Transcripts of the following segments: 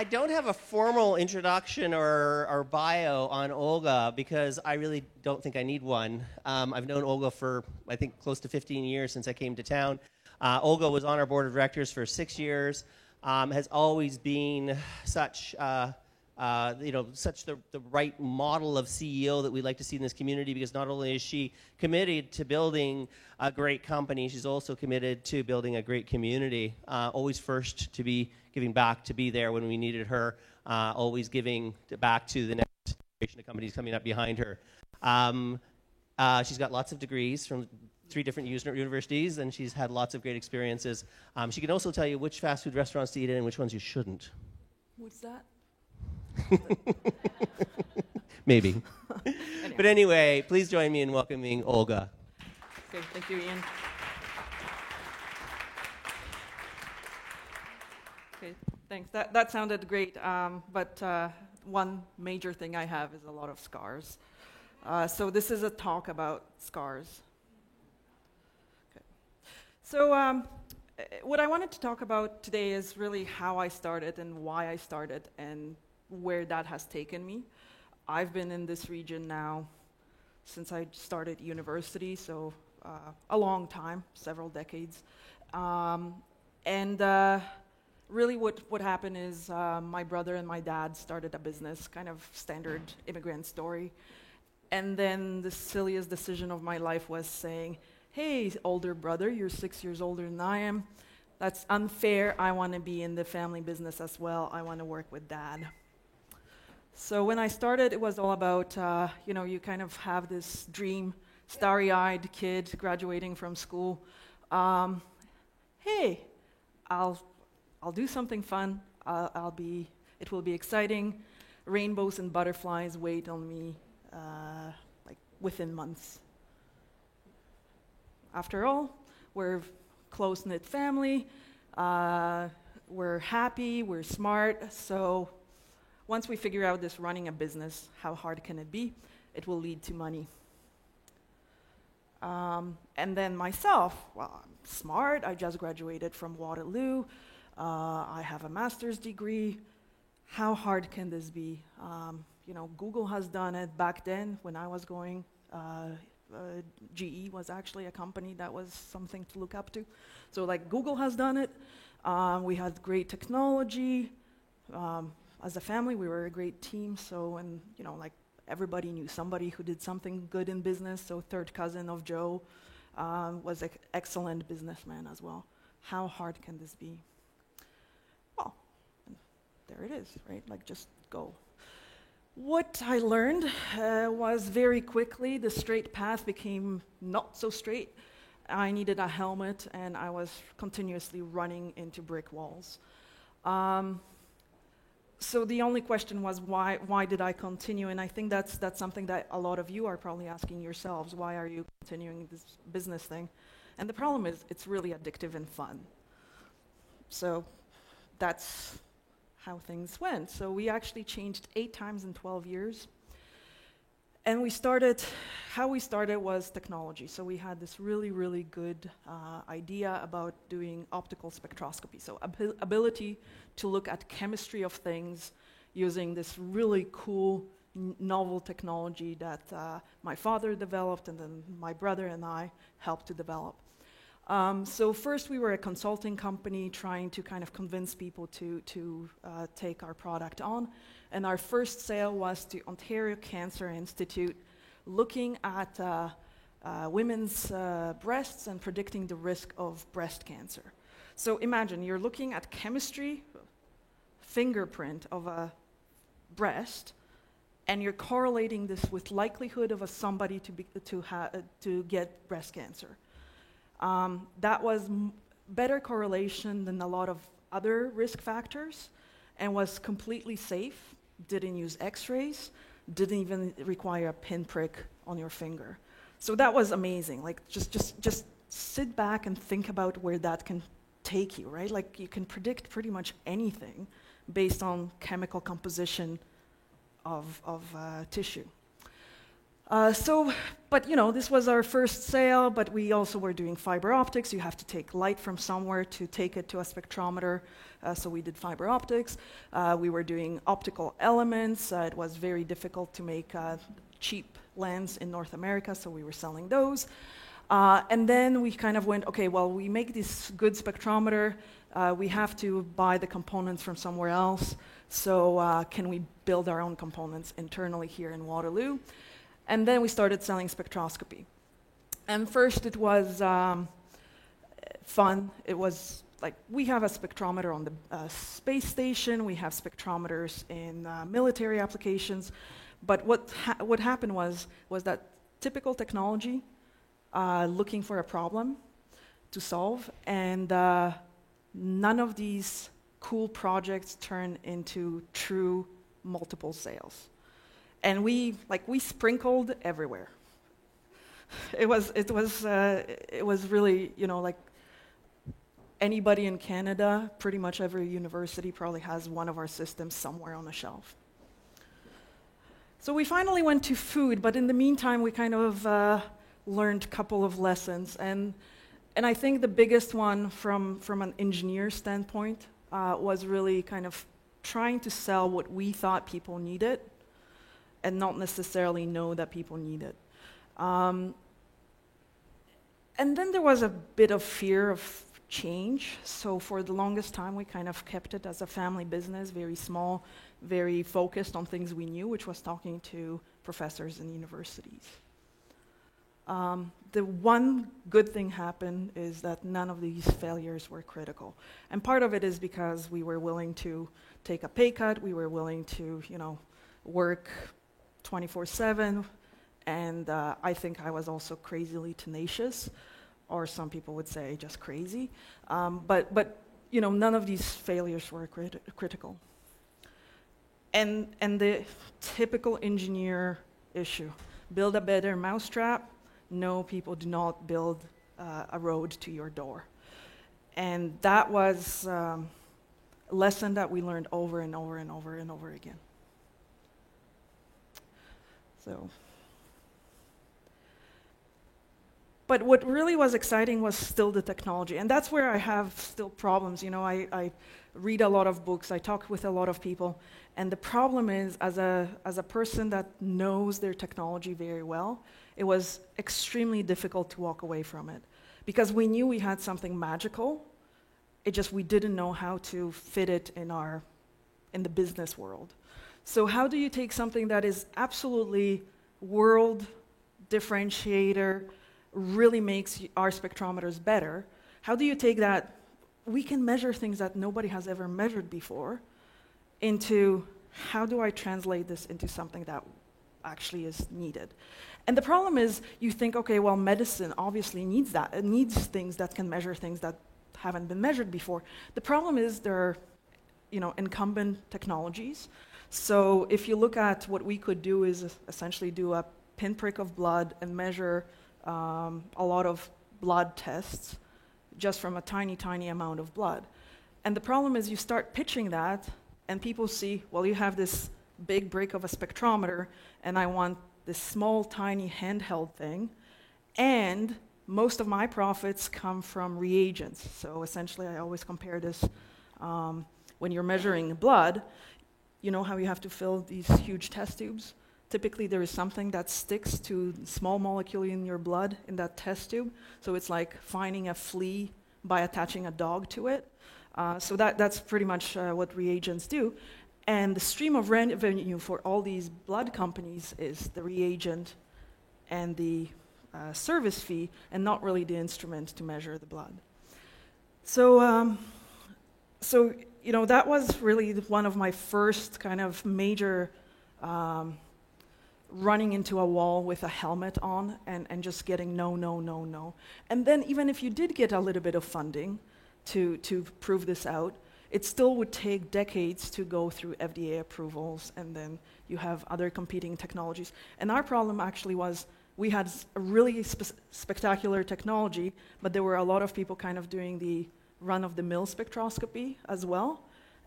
I don't have a formal introduction or bio on Olga because I really don't think I need one. I've known Olga for, I think, close to 15 years since I came to town. Olga was on our board of directors for 6 years, has always been such such the right model of CEO that we'd like to see in this community, because not only is she committed to building a great company, she's also committed to building a great community. Always first to be giving back, to be there when we needed her, always giving back to the next generation of companies coming up behind her. She's got lots of degrees from 3 different universities, and she's had lots of great experiences. She can also tell you which fast food restaurants to eat in and which ones you shouldn't. What's that? Maybe. But anyway, please join me in welcoming Olga. Okay, thank you, Ian. Okay, thanks. That sounded great, but one major thing I have is a lot of scars. So this is a talk about scars. Okay. So what I wanted to talk about today is really how I started and why I started and where that has taken me. I've been in this region now since I started university, so a long time, several decades. Really what happened is my brother and my dad started a business, kind of standard immigrant story. And then the silliest decision of my life was saying, hey, older brother, you're 6 years older than I am. That's unfair. I want to be in the family business as well. I want to work with dad. So when I started, it was all about, you kind of have this dream, starry-eyed kid graduating from school. Hey, I'll do something fun. It will be exciting. Rainbows and butterflies wait on me, within months. After all, we're close-knit family. We're happy. We're smart. So once we figure out this running a business, how hard can it be? It will lead to money. And then myself, well, I'm smart. I just graduated from Waterloo. I have a master's degree. How hard can this be? Google has done it back then when I was going. GE was actually a company that was something to look up to. So Google has done it. We had great technology. As a family, we were a great team. So, everybody knew somebody who did something good in business. So third cousin of Joe was an excellent businessman as well. How hard can this be? Well, there it is, right? Just go. What I learned was very quickly the straight path became not so straight. I needed a helmet, and I was continuously running into brick walls. So the only question was, why did I continue? And I think that's something that a lot of you are probably asking yourselves. Why are you continuing this business thing? And the problem is it's really addictive and fun. So that's how things went. So we actually changed 8 times in 12 years. And how we started was technology. So we had this really, really good idea about doing optical spectroscopy. So ability to look at chemistry of things using this really cool, novel technology that my father developed and then my brother and I helped to develop. So first we were a consulting company trying to kind of convince people to take our product on. And our first sale was to Ontario Cancer Institute, looking at women's breasts and predicting the risk of breast cancer. So imagine you're looking at chemistry, fingerprint of a breast, and you're correlating this with likelihood of somebody to get breast cancer. That was better correlation than a lot of other risk factors, and was completely safe. Didn't use X-rays. Didn't even require a pinprick on your finger. So that was amazing. Just sit back and think about where that can take you, right? You can predict pretty much anything based on chemical composition of tissue. But this was our first sale, but we also were doing fiber optics. You have to take light from somewhere to take it to a spectrometer, so we did fiber optics. We were doing optical elements. It was very difficult to make cheap lens in North America, so we were selling those. And then we kind of went, okay, well, we make this good spectrometer. We have to buy the components from somewhere else, so can we build our own components internally here in Waterloo? And then we started selling spectroscopy. And first it was fun. It was like, we have a spectrometer on the space station, we have spectrometers in military applications, but what happened was that typical technology, looking for a problem to solve, and none of these cool projects turn into true multiple sales. And we sprinkled everywhere. It was really, like anybody in Canada, pretty much every university probably has one of our systems somewhere on a shelf. So we finally went to food, but in the meantime, we kind of learned a couple of lessons. And I think the biggest one from an engineer standpoint was really kind of trying to sell what we thought people needed and not necessarily know that people need it. And then there was a bit of fear of change. So for the longest time, we kind of kept it as a family business, very small, very focused on things we knew, which was talking to professors in universities. The one good thing happened is that none of these failures were critical. And part of it is because we were willing to take a pay cut, we were willing to, work 24/7, and I think I was also crazily tenacious, or some people would say just crazy. But none of these failures were critical. And the typical engineer issue: build a better mousetrap. No, people do not build a road to your door. And that was a lesson that we learned over and over and over and over again. But what really was exciting was still the technology, and that's where I have still problems. I read a lot of books, I talk with a lot of people, and the problem is, as a person that knows their technology very well, it was extremely difficult to walk away from it, because we knew we had something magical. We didn't know how to fit it in the business world. So how do you take something that is absolutely world differentiator, really makes our spectrometers better? How do you take that, we can measure things that nobody has ever measured before, into how do I translate this into something that actually is needed? And the problem is, you think, okay, well, medicine obviously needs that. It needs things that can measure things that haven't been measured before. The problem is there are, incumbent technologies. So if you look at what we could do is essentially do a pinprick of blood and measure a lot of blood tests just from a tiny, tiny amount of blood. And the problem is you start pitching that, and people see, well, you have this big brick of a spectrometer, and I want this small, tiny handheld thing, and most of my profits come from reagents. So essentially, I always compare this when you're measuring blood. You know how you have to fill these huge test tubes? Typically, there is something that sticks to small molecule in your blood in that test tube. So it's like finding a flea by attaching a dog to it. So that's pretty much what reagents do. And the stream of revenue for all these blood companies is the reagent and the service fee, and not really the instrument to measure the blood. So that was really one of my first kind of major running into a wall with a helmet on and just getting no, no, no, no. And then even if you did get a little bit of funding to prove this out, it still would take decades to go through FDA approvals, and then you have other competing technologies. And our problem actually was we had a really spectacular technology, but there were a lot of people kind of doing the run-of-the-mill spectroscopy as well.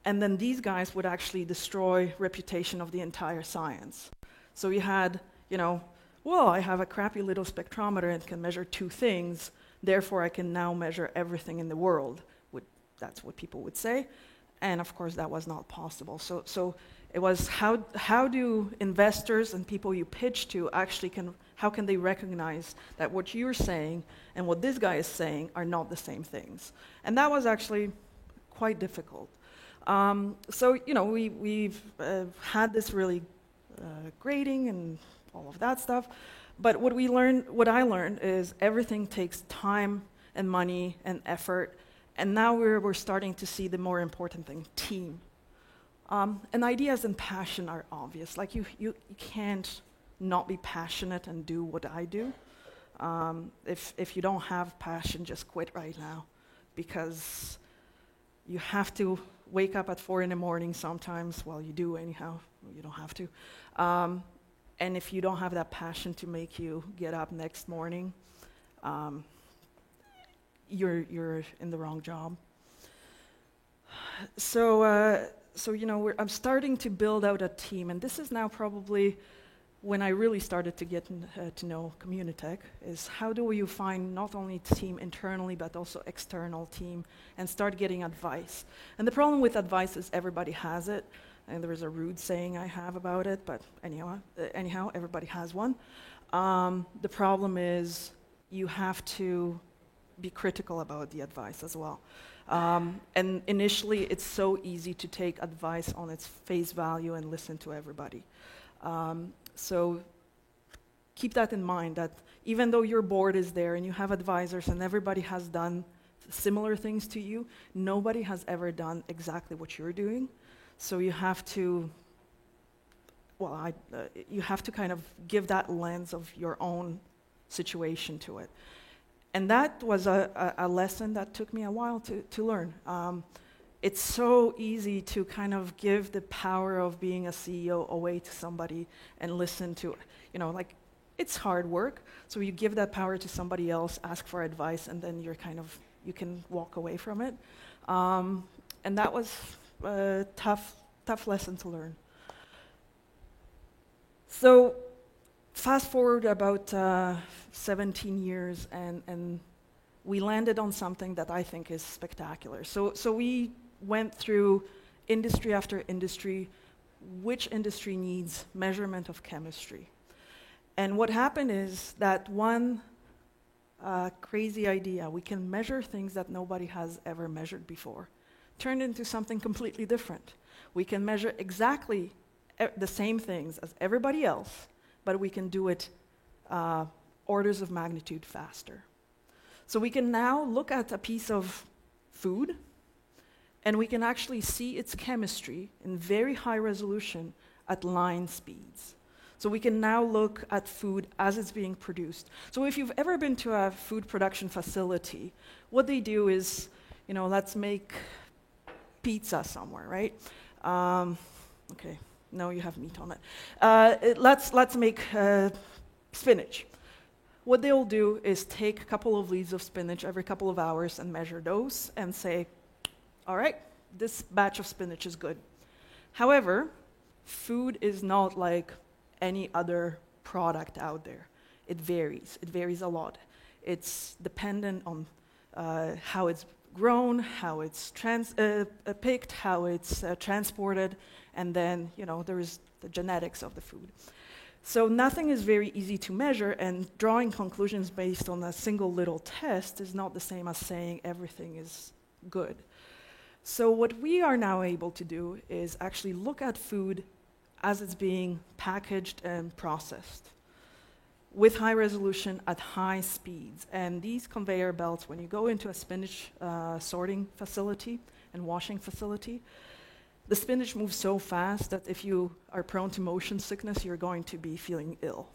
And then these guys would actually destroy reputation of the entire science. So you had, well, I have a crappy little spectrometer and can measure two things, therefore I can now measure everything in the world. That's what people would say. And of course, that was not possible. So it was how do investors and people you pitch to actually how can they recognize that what you're saying and what this guy is saying are not the same things? And that was actually quite difficult. So, we've had this really grading and all of that stuff. But what I learned is everything takes time and money and effort. And now we're starting to see the more important thing, team. And ideas and passion are obvious. Like you can't not be passionate and do what I do. If you don't have passion, just quit right now, because you have to wake up at 4 a.m. sometimes. Well, you do anyhow. You don't have to. And if you don't have that passion to make you get up next morning, you're in the wrong job. So I'm starting to build out a team, and this is now probably when I really started to get to know Communitech, is how do you find not only team internally, but also external team, and start getting advice. And the problem with advice is everybody has it, and there is a rude saying I have about it, but anyhow, everybody has one. The problem is you have to be critical about the advice as well. And initially, it's so easy to take advice on its face value and listen to everybody. So keep that in mind, that even though your board is there and you have advisors and everybody has done similar things to you, nobody has ever done exactly what you're doing. So you have to, you have to kind of give that lens of your own situation to it. And that was a lesson that took me a while to learn. It's so easy to kind of give the power of being a CEO away to somebody and listen to, it's hard work. So you give that power to somebody else, ask for advice, and then you can walk away from it. And that was a tough lesson to learn. So fast forward about 17 years, and we landed on something that I think is spectacular. So we went through industry after industry, which industry needs measurement of chemistry. And what happened is that one crazy idea, we can measure things that nobody has ever measured before, turned into something completely different. We can measure exactly the same things as everybody else, but we can do it orders of magnitude faster. So we can now look at a piece of food, and we can actually see its chemistry in very high resolution at line speeds. So we can now look at food as it's being produced. So if you've ever been to a food production facility, what they do is, let's make pizza somewhere, right? Okay, no, you have meat on it. Let's make spinach. What they'll do is take a couple of leaves of spinach every couple of hours and measure those and say, all right, this batch of spinach is good. However, food is not like any other product out there. It varies. It varies a lot. It's dependent on how it's grown, how it's picked, how it's transported, and then, there is the genetics of the food. So nothing is very easy to measure, and drawing conclusions based on a single little test is not the same as saying everything is good. So what we are now able to do is actually look at food as it's being packaged and processed with high resolution at high speeds. And these conveyor belts, when you go into a spinach sorting facility and washing facility, the spinach moves so fast that if you are prone to motion sickness, you're going to be feeling ill.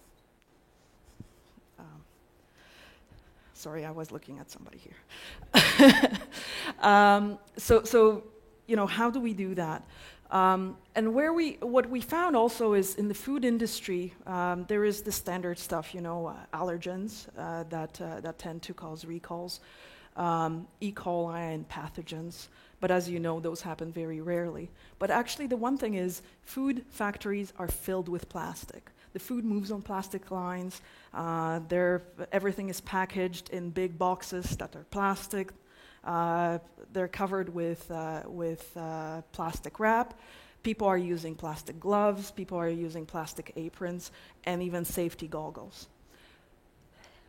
Sorry, I was looking at somebody here. How do we do that? And what we found also is in the food industry, there is the standard stuff, allergens that tend to cause recalls, E. coli and pathogens. But as you know, those happen very rarely. But actually, the one thing is, food factories are filled with plastic. The food moves on plastic lines. Everything is packaged in big boxes that are plastic. They're covered with plastic wrap. People are using plastic gloves. People are using plastic aprons, and even safety goggles.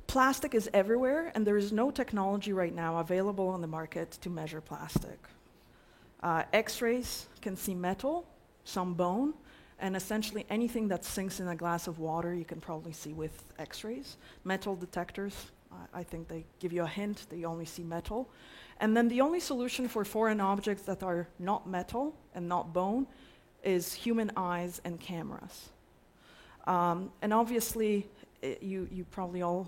Plastic is everywhere, and there is no technology right now available on the market to measure plastic. X-rays can see metal, some bone, and essentially anything that sinks in a glass of water you can probably see with X-rays. Metal detectors, I think they give you a hint, they only see metal. And then the only solution for foreign objects that are not metal and not bone is human eyes and cameras. And obviously, you probably all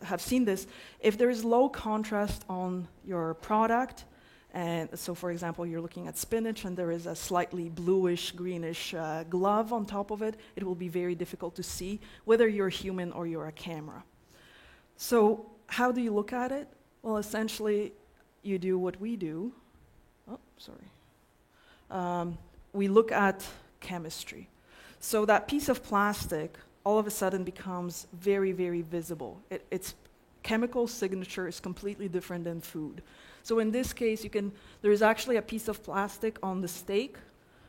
have seen this. If there is low contrast on your product, and so for example, you're looking at spinach and there is a slightly bluish, greenish glove on top of it, it will be very difficult to see whether you're human or you're a camera. So how do you look at it? Well, essentially, you do what we do. Oh, sorry. We look at chemistry. So that piece of plastic all of a sudden becomes very, very visible. Its chemical signature is completely different than food. So in this case, there is actually a piece of plastic on the steak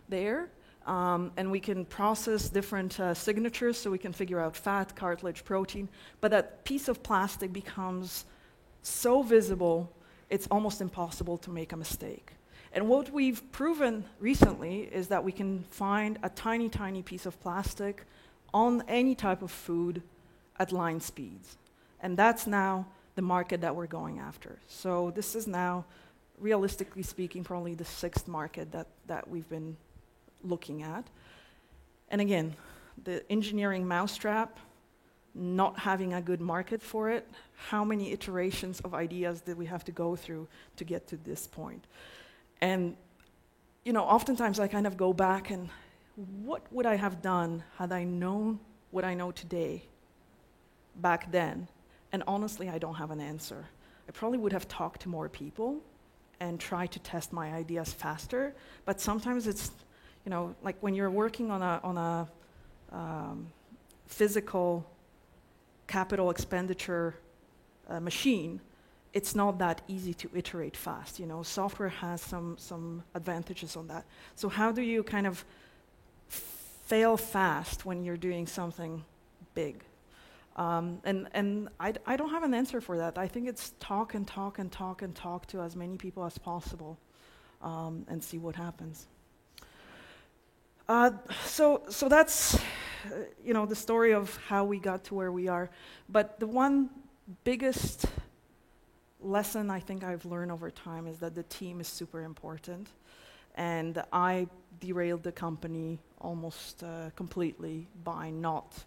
there, and we can process different signatures so we can figure out fat, cartilage, protein, but that piece of plastic becomes so visible, it's almost impossible to make a mistake. And what we've proven recently is that we can find a tiny, tiny piece of plastic on any type of food at line speeds. And that's now the market that we're going after. So this is now, realistically speaking, probably the 6th market that we've been looking at. And again, the engineering mousetrap, not having a good market for it, how many iterations of ideas did we have to go through to get to this point? And, oftentimes I kind of go back and what would I have done had I known what I know today back then? And honestly, I don't have an answer. I probably would have talked to more people and tried to test my ideas faster, but sometimes it's, like when you're working on a physical capital expenditure machine, it's not that easy to iterate fast. Software has some advantages on that. So how do you kind of fail fast when you're doing something big? And I don't have an answer for that. I think it's talk and talk and talk and talk to as many people as possible and see what happens. So that's the story of how we got to where we are. But the one biggest lesson I think I've learned over time is that the team is super important. And I derailed the company almost completely by not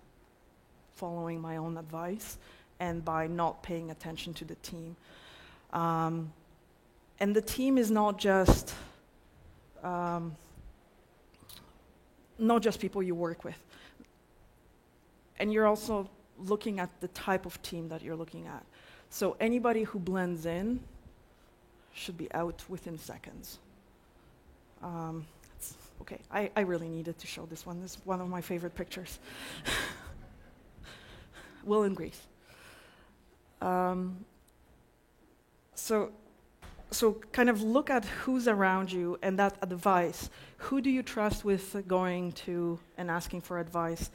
following my own advice and by not paying attention to the team. And the team is not just people you work with. And you're also looking at the type of team that you're looking at. So anybody who blends in should be out within seconds. Okay, I really needed to show this one. This is one of my favorite pictures. Will and Grace. So kind of look at who's around you and that advice. Who do you trust with going to and asking for advice?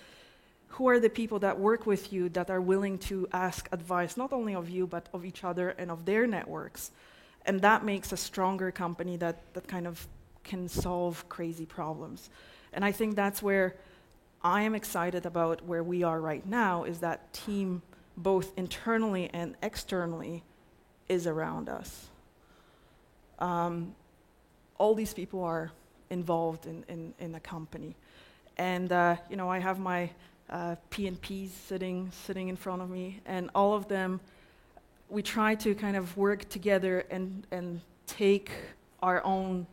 Who are the people that work with you that are willing to ask advice, not only of you, but of each other and of their networks? And that makes a stronger company that kind of can solve crazy problems. And I think that's where I am excited about where we are right now, is that team, both internally and externally, is around us. All these people are involved in the company. And I have my P&Ps sitting in front of me, and all of them, we try to kind of work together and take our own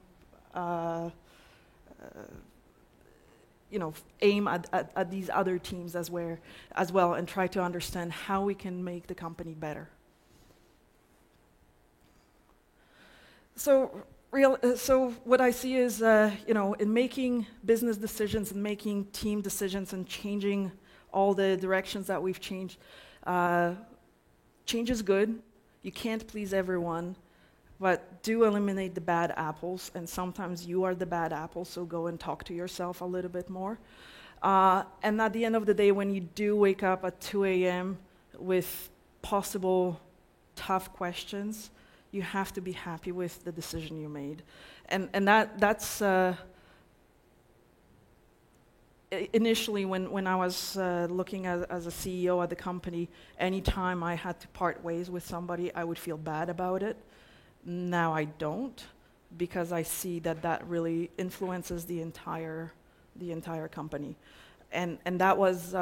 aim at these other teams as well, and try to understand how we can make the company better. So So what I see is, in making business decisions and making team decisions and changing all the directions that we've changed, change is good. You can't please everyone, but do eliminate the bad apples, and sometimes you are the bad apple, so go and talk to yourself a little bit more. And at the end of the day, when you do wake up at 2 a.m. with possible tough questions, you have to be happy with the decision you made. And that's initially when I was looking as a CEO at the company, anytime I had to part ways with somebody, I would feel bad about it. Now I don't, because I see that really influences the entire company. And that was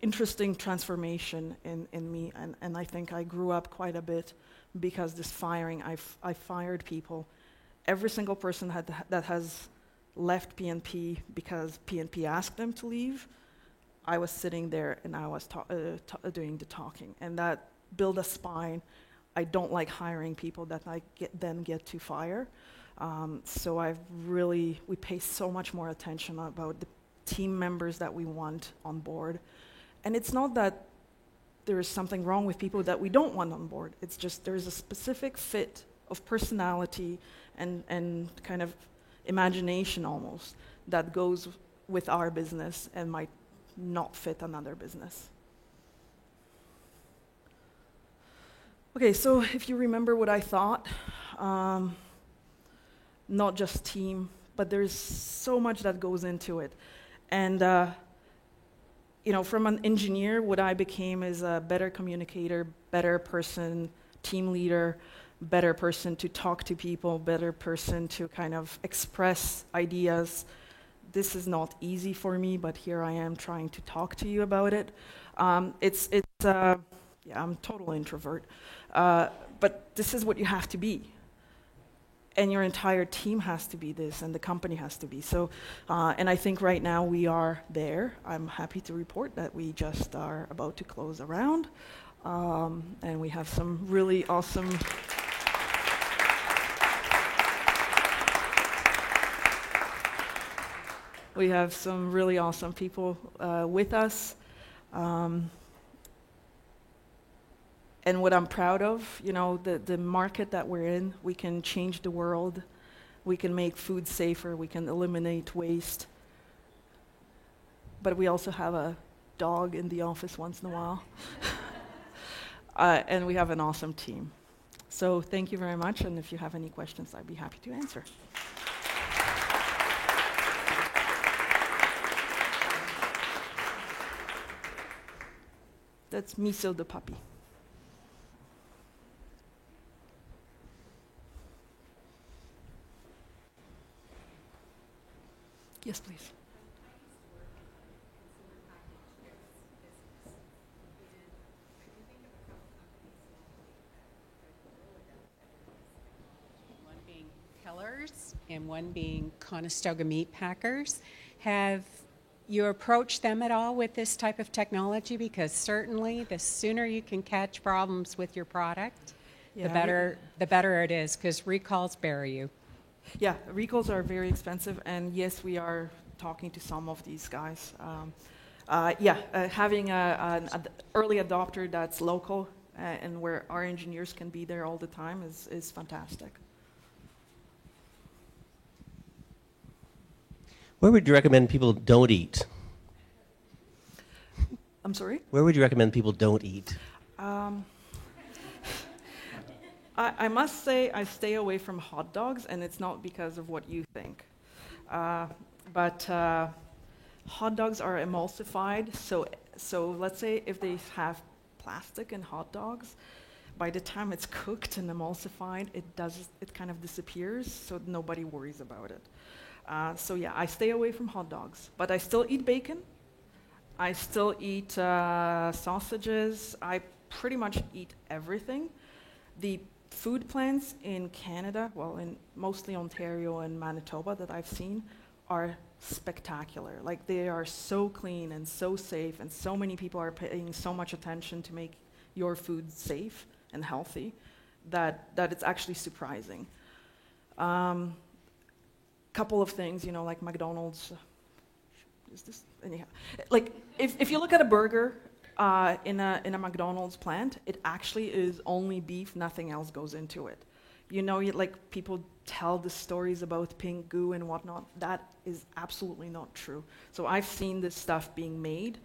interesting transformation in me, and I think I grew up quite a bit because this firing, I fired people. Every single person that has left PNP because PNP asked them to leave, I was sitting there and I was doing the talking, and that built a spine. I don't like hiring people that I then get to fire. So we pay so much more attention about the team members that we want on board. And it's not that there is something wrong with people that we don't want on board. It's just there's a specific fit of personality and kind of imagination almost that goes with our business and might not fit another business. Okay, so if you remember what I thought, not just team, but there's so much that goes into it. And from an engineer, what I became is a better communicator, better person, team leader, better person to talk to people, better person to kind of express ideas. This is not easy for me, but here I am trying to talk to you about it. I'm a total introvert, but this is what you have to be. And your entire team has to be this, and the company has to be. So, and I think right now we are there. I'm happy to report that we just are about to close a round, and we have some really awesome people with us. And what I'm proud of, the market that we're in, we can change the world, we can make food safer, we can eliminate waste. But we also have a dog in the office once in a while. And we have an awesome team. So thank you very much, and if you have any questions, I'd be happy to answer. That's Miso the puppy. Yes, please. One being Pillars and one being Conestoga Meat Packers. Have you approached them at all with this type of technology? Because certainly the sooner you can catch problems with your product, the better it is, because recalls bury you. Yeah, recalls are very expensive, and yes, we are talking to some of these guys. Having an early adopter that's local and where our engineers can be there all the time is fantastic. Where would you recommend people don't eat? I'm sorry? Where would you recommend people don't eat? I must say I stay away from hot dogs, and it's not because of what you think. But hot dogs are emulsified, so let's say if they have plastic in hot dogs, by the time it's cooked and emulsified, it kind of disappears, so nobody worries about it. I stay away from hot dogs, but I still eat bacon. I still eat sausages. I pretty much eat everything. The food plants in Canada, in mostly Ontario and Manitoba that I've seen, are spectacular. Like, they are so clean and so safe, and so many people are paying so much attention to make your food safe and healthy that it's actually surprising. Couple of things, you know, like McDonald's. Is this anyhow? Like if you look at a burger in a McDonald's plant, it actually is only beef, nothing else goes into it. You know, like people tell the stories about pink goo and whatnot. That is absolutely not true. So I've seen this stuff being made,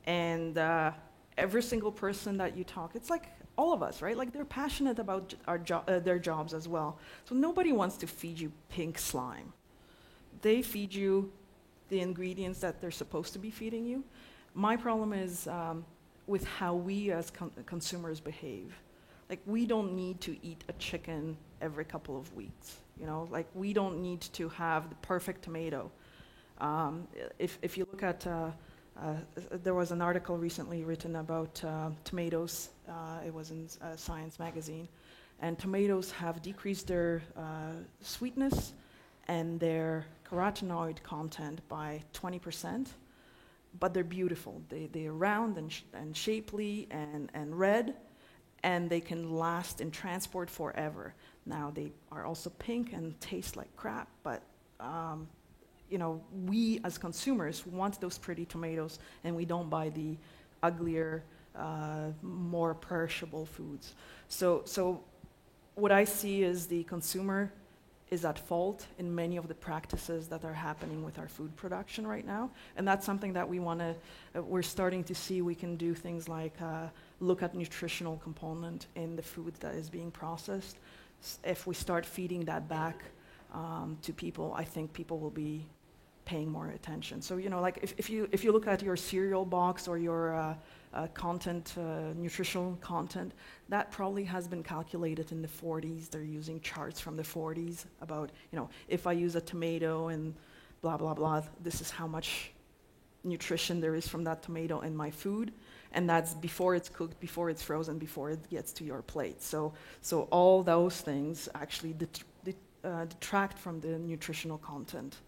and every single person that you talk, it's like all of us, right? Like they're passionate about their jobs as well. So nobody wants to feed you pink slime. They feed you the ingredients that they're supposed to be feeding you. My problem is with how we as consumers behave. Like we don't need to eat a chicken every couple of weeks. You know, like we don't need to have the perfect tomato. If you look at, there was an article recently written about tomatoes. It was in Science magazine, and tomatoes have decreased their sweetness and their carotenoid content by 20%, but they're beautiful. They're round and shapely and red, and they can last in transport forever. Now, they are also pink and taste like crap, but you know, we as consumers want those pretty tomatoes, and we don't buy the uglier, more perishable foods. So what I see is the consumer is at fault in many of the practices that are happening with our food production right now. And that's something that we're starting to see. We can do things like look at nutritional component in the food that is being processed. If we start feeding that back to people, I think people will be paying more attention. So, you know, like if you look at your cereal box or your nutritional content, that probably has been calculated in the 40s. They're using charts from the 40s about, you know, if I use a tomato and blah, blah, blah, this is how much nutrition there is from that tomato in my food. And that's before it's cooked, before it's frozen, before it gets to your plate. So all those things actually detract from the nutritional content.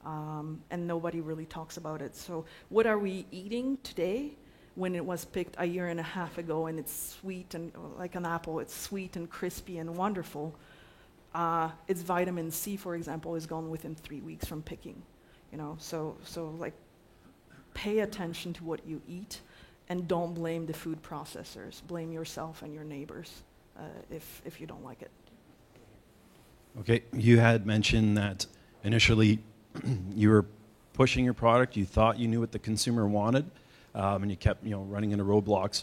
And nobody really talks about it. So what are we eating today when it was picked a year and a half ago, and it's sweet and like an apple, it's sweet and crispy and wonderful? Its vitamin C, for example, is gone within 3 weeks from picking. You know, so like pay attention to what you eat, and don't blame the food processors. Blame yourself and your neighbors if you don't like it. Okay, you had mentioned that initially you were pushing your product, you thought you knew what the consumer wanted, and you kept, you know, running into roadblocks.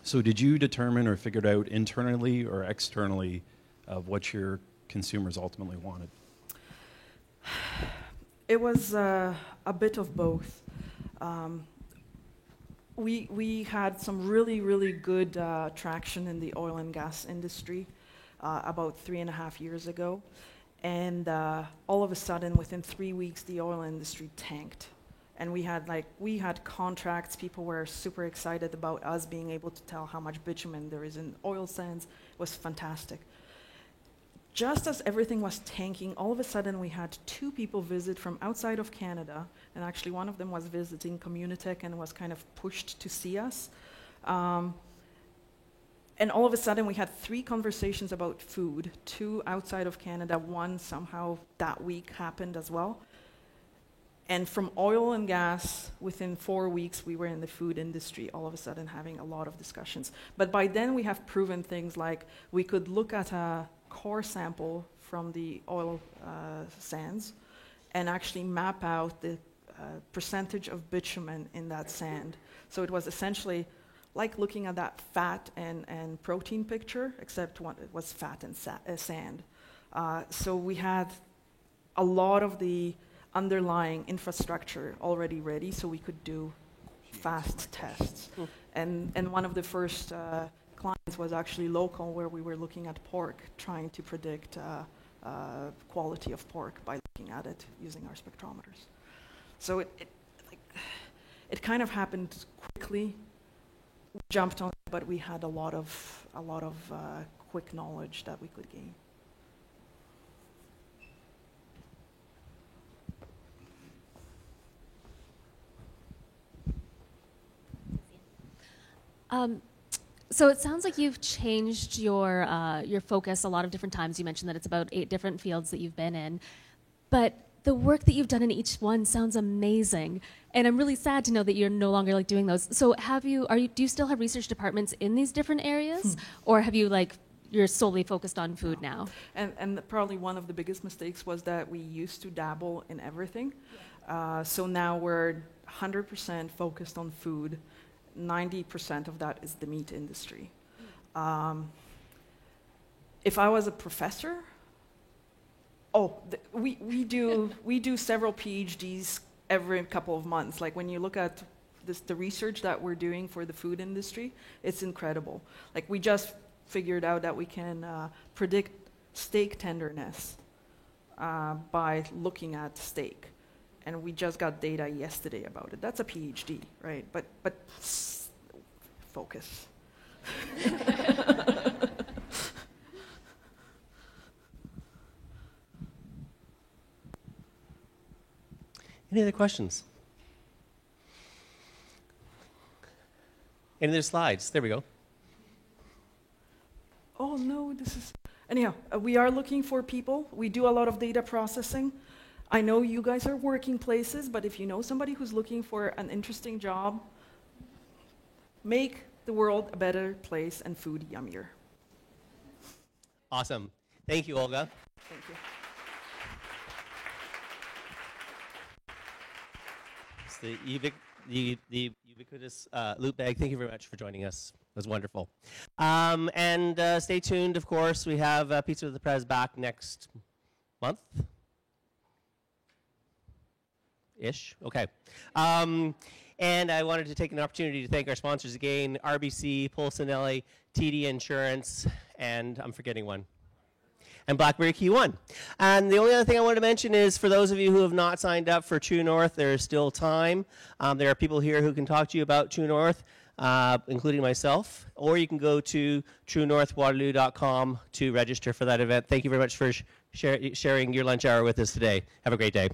So did you determine or figured out internally or externally of what your consumers ultimately wanted? It was a bit of both. We had some really, really good traction in the oil and gas industry about 3.5 years ago. And all of a sudden, within 3 weeks, the oil industry tanked. And we had contracts. People were super excited about us being able to tell how much bitumen there is in oil sands. It was fantastic. Just as everything was tanking, all of a sudden we had 2 people visit from outside of Canada, and actually one of them was visiting Communitech and was kind of pushed to see us. And all of a sudden we had 3 conversations about food, 2 outside of Canada, 1 somehow that week happened as well. And from oil and gas, within 4 weeks, we were in the food industry, all of a sudden having a lot of discussions. But by then we have proven things like we could look at a core sample from the oil sands and actually map out the percentage of bitumen in that sand. So it was essentially like looking at that fat and protein picture, except it was fat and sand. So we had a lot of the underlying infrastructure already ready, so we could do fast tests. And one of the first clients was actually local, where we were looking at pork, trying to predict quality of pork by looking at it using our spectrometers. So it kind of happened quickly. We jumped on it, but we had a lot of quick knowledge that we could gain. So it sounds like you've changed your focus a lot of different times. You mentioned that it's about 8 different fields that you've been in, but the work that you've done in each one sounds amazing. And I'm really sad to know that you're no longer like doing those. So do you still have research departments in these different areas, or have you you're solely focused on food now? And probably one of the biggest mistakes was that we used to dabble in everything. So now we're 100% focused on food. 90% of that is the meat industry. If I was a professor, we do several PhDs every couple of months. Like when you look at the research that we're doing for the food industry, it's incredible. Like we just figured out that we can predict steak tenderness by looking at steak. And we just got data yesterday about it. That's a PhD, right? But focus. Any other questions? Any other slides? There we go. Oh no, anyhow, we are looking for people. We do a lot of data processing. I know you guys are working places, but if you know somebody who's looking for an interesting job, make the world a better place and food yummier. Awesome. Thank you, Olga. Thank you. It's the ubiquitous loot bag. Thank you very much for joining us. It was wonderful. And stay tuned, of course. We have Pizza with the Prez back next month. Ish. Okay. And I wanted to take an opportunity to thank our sponsors again, RBC, Polsinelli, TD Insurance, and I'm forgetting one. And BlackBerry Key One. And the only other thing I wanted to mention is for those of you who have not signed up for True North, there is still time. There are people here who can talk to you about True North, including myself. Or you can go to truenorthwaterloo.com to register for that event. Thank you very much for sharing your lunch hour with us today. Have a great day.